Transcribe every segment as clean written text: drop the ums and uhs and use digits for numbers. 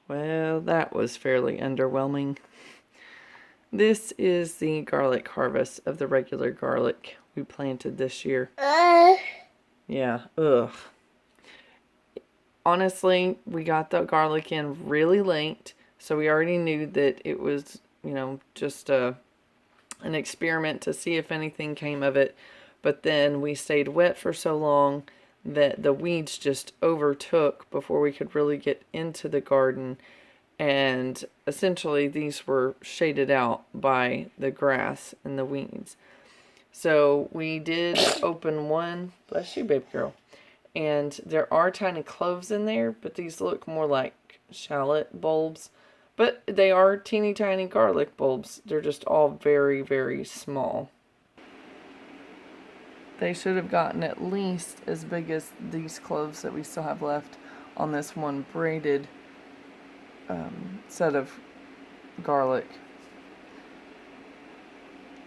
Well, that was fairly underwhelming. This is the garlic harvest of the regular garlic we planted this year. Yeah, ugh. Honestly, we got the garlic in really late, so we already knew that it was, just an experiment to see if anything came of it. But then we stayed wet for so long that the weeds just overtook before we could really get into the garden. And essentially these were shaded out by the grass and the weeds. So we did open one, bless you baby girl, and there are tiny cloves in there, but these look more like shallot bulbs. But they are teeny tiny garlic bulbs. They're just all very, very small. They should have gotten at least as big as these cloves that we still have left on this one braided set of garlic.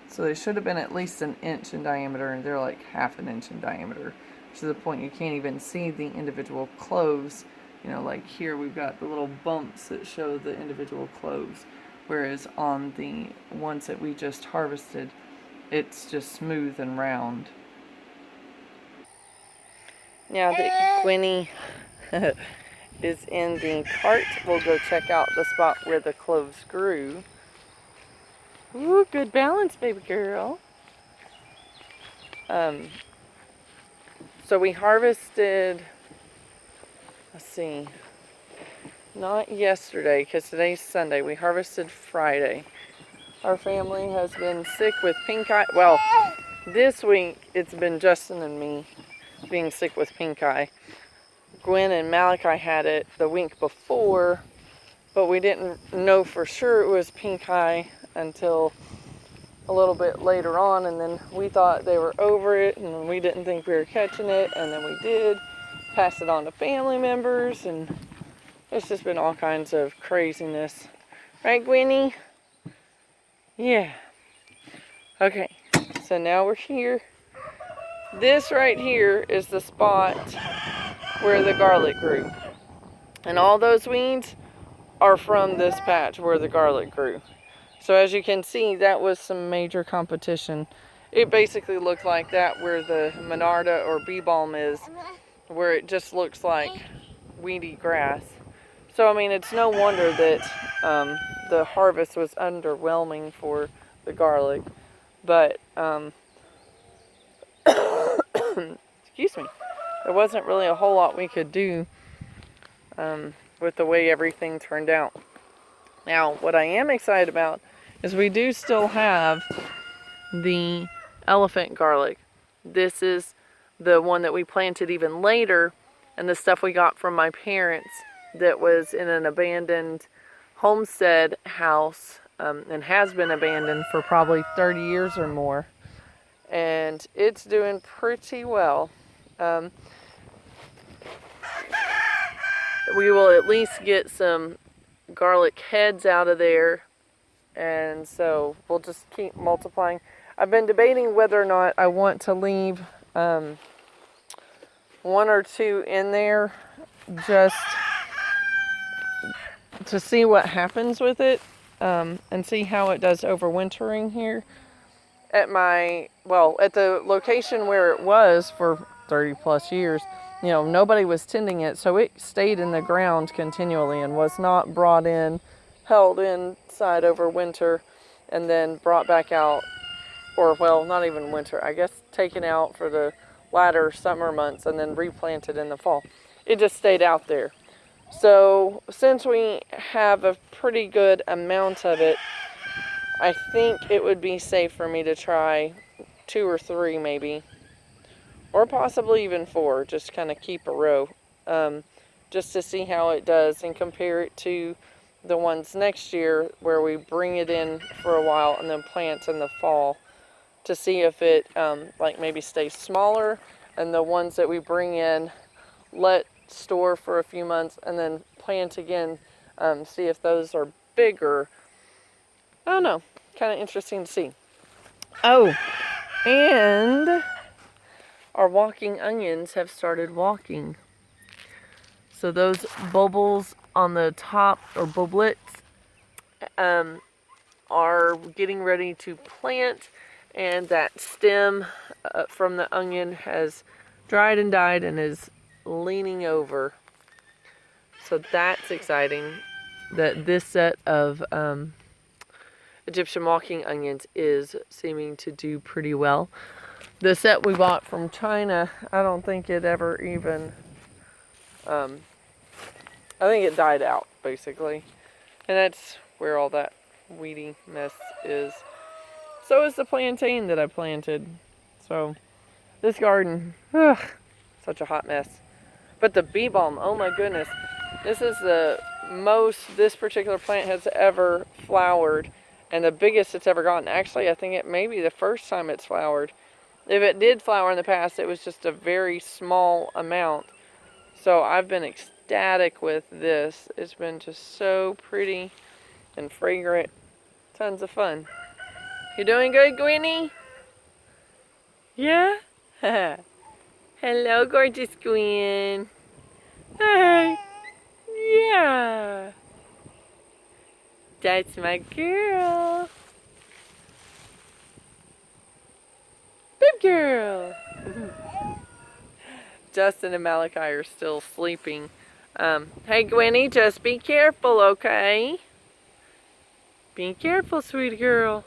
So they should have been at least an inch in diameter, and they're like half an inch in diameter, to the point you can't even see the individual cloves. Like here we've got the little bumps that show the individual cloves, whereas on the ones that we just harvested, it's just smooth and round. Now that Gwenny is in the cart, we'll go check out the spot where the cloves grew. Ooh, good balance, baby girl. So we harvested, let's see, not yesterday, because today's Sunday. We harvested Friday. Our family has been sick with pink eye. Well, this week it's been Justin and me being sick with pink eye. Gwen and Malachi had it the week before, but we didn't know for sure it was pink eye until a little bit later on, and then we thought they were over it, and we didn't think we were catching it, and then we did pass it on to family members, and it's just been all kinds of craziness. Right, Gwenny? Yeah. Okay, so now we're here. This right here is the spot where the garlic grew. And all those weeds are from this patch where the garlic grew. So as you can see, that was some major competition. It basically looked like that where the Monarda or bee balm is, where it just looks like weedy grass. So I mean, it's no wonder that the harvest was underwhelming for the garlic. But excuse me, there wasn't really a whole lot we could do with the way everything turned out. Now, what I am excited about is we do still have the elephant garlic. This is the one that we planted even later, and the stuff we got from my parents that was in an abandoned homestead house, and has been abandoned for probably 30 years or more. And it's doing pretty well. We will at least get some garlic heads out of there, and so we'll just keep multiplying. I've been debating whether or not I want to leave one or two in there just to see what happens with it, and see how it does overwintering here at the location where it was for 30 plus years. Nobody was tending it, so it stayed in the ground continually and was not brought in, held inside over winter, and then brought back out, or well, not even winter, I guess taken out for the latter summer months and then replanted in the fall. It just stayed out there. So since we have a pretty good amount of it, I think it would be safe for me to try 2 or 3 maybe, or possibly even 4, just kind of keep a row, just to see how it does and compare it to the ones next year where we bring it in for a while and then plant in the fall, to see if it like maybe stays smaller, and the ones that we bring in let store for a few months and then plant again, see if those are bigger. I don't know, kind of interesting to see. Oh, and our walking onions have started walking. So those bulbs on the top, or bulblets, are getting ready to plant, and that stem from the onion has dried and died and is leaning over. So that's exciting that this set of Egyptian walking onions is seeming to do pretty well. The set we bought from China, I don't think it ever even, I think it died out, basically. And that's where all that weedy mess is. So is the plantain that I planted. So, this garden, such a hot mess. But the bee balm, oh my goodness. This is the most this particular plant has ever flowered. And the biggest it's ever gotten. Actually, I think it may be the first time it's flowered. If it did flower in the past, it was just a very small amount. So I've been ecstatic with this. It's been just so pretty and fragrant. Tons of fun. You doing good, Gwenny? Yeah? Hello, gorgeous Gwen. Hi. Yeah. That's my girl. Good girl. Justin and Malachi are still sleeping. Hey, Gwenny, just be careful, okay? Be careful, sweet girl.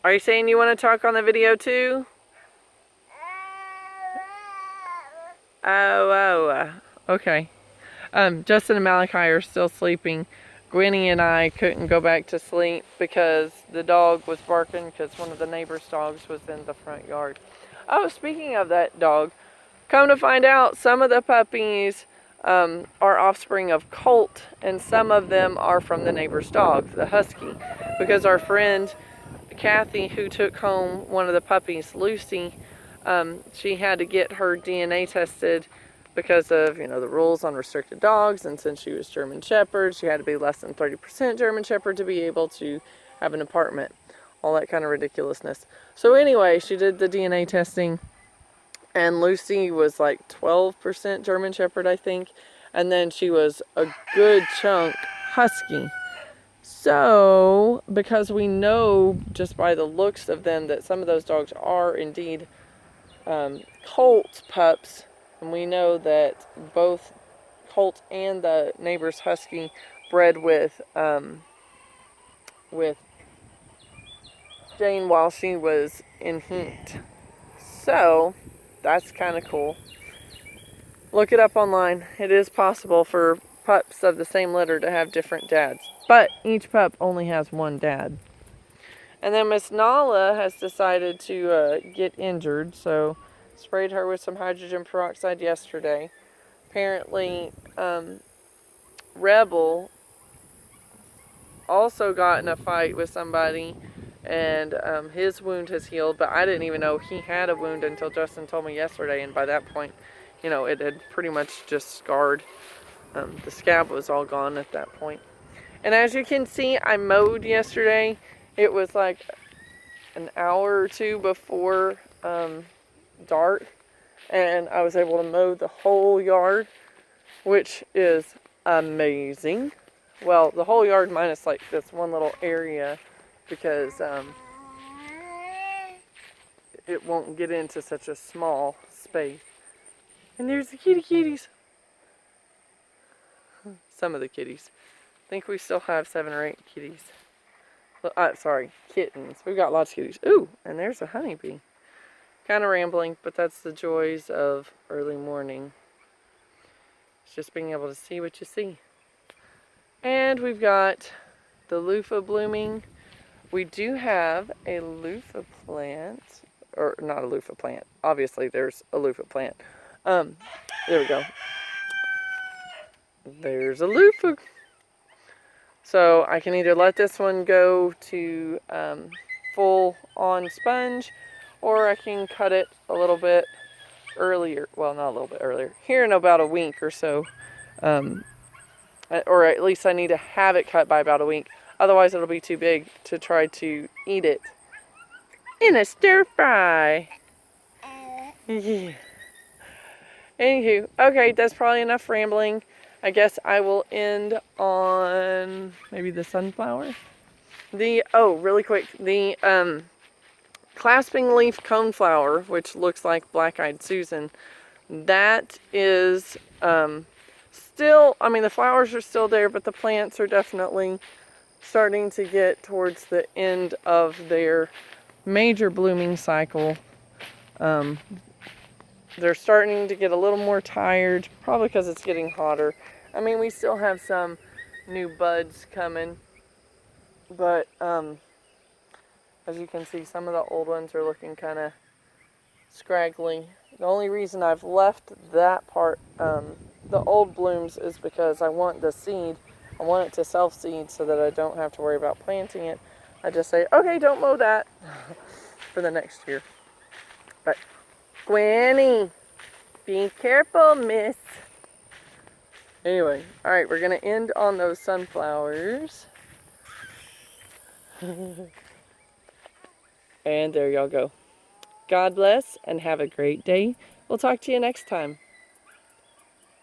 Are you saying you want to talk on the video too? Okay. Justin and Malachi are still sleeping. Gwenny and I couldn't go back to sleep because the dog was barking because one of the neighbor's dogs was in the front yard. Oh, speaking of that dog, come to find out, some of the puppies are offspring of Colt, and some of them are from the neighbor's dog, the husky, because our friend Kathy, who took home one of the puppies, Lucy, she had to get her DNA tested because of, the rules on restricted dogs, and since she was German Shepherd, she had to be less than 30% German Shepherd to be able to have an apartment. All that kind of ridiculousness. So anyway, she did the DNA testing, and Lucy was like 12% German Shepherd, I think, and then she was a good chunk Husky. So, because we know just by the looks of them that some of those dogs are indeed Colt pups, and we know that both Colt and the neighbor's Husky bred with Jane while she was in heat. So, that's kind of cool. Look it up online. It is possible for pups of the same litter to have different dads. But each pup only has one dad. And then Miss Nala has decided to get injured, so sprayed her with some hydrogen peroxide yesterday. Apparently, Rebel also got in a fight with somebody, and his wound has healed, but I didn't even know he had a wound until Justin told me yesterday, and by that point, it had pretty much just scarred. The scab was all gone at that point. And as you can see, I mowed yesterday. It was like an hour or two before dark, and I was able to mow the whole yard, which is amazing. Well, the whole yard minus like this one little area, because it won't get into such a small space. And there's the kitties. Some of the kitties. I think we still have 7 or 8 kitties. Sorry, kittens. We've got lots of kitties. Ooh, and there's a honeybee. Kind of rambling, but that's the joys of early morning. It's just being able to see what you see. And we've got the loofah blooming. We do have a loofah plant, or not a loofah plant. Obviously, there's a loofah plant. There we go. There's a loofah. So I can either let this one go to full on sponge, or I can cut it a little bit earlier. Well, not a little bit earlier. Here in about a week or so. Or at least I need to have it cut by about a week. Otherwise it'll be too big to try to eat it in a stir fry. Yeah. Anywho, okay, that's probably enough rambling. I guess I will end on maybe the sunflower. Really quick, the clasping leaf coneflower, which looks like black-eyed Susan, that is still, I mean, the flowers are still there, but the plants are definitely starting to get towards the end of their major blooming cycle. They're starting to get a little more tired, probably because it's getting hotter. I mean, we still have some new buds coming, but as you can see, some of the old ones are looking kind of scraggly. The only reason I've left that part, the old blooms, is because I want the seed. I want it to self-seed so that I don't have to worry about planting it. I just say, okay, don't mow that for the next year. But Gwenny, be careful, miss. Anyway, alright, we're going to end on those sunflowers. And there y'all go. God bless and have a great day. We'll talk to you next time.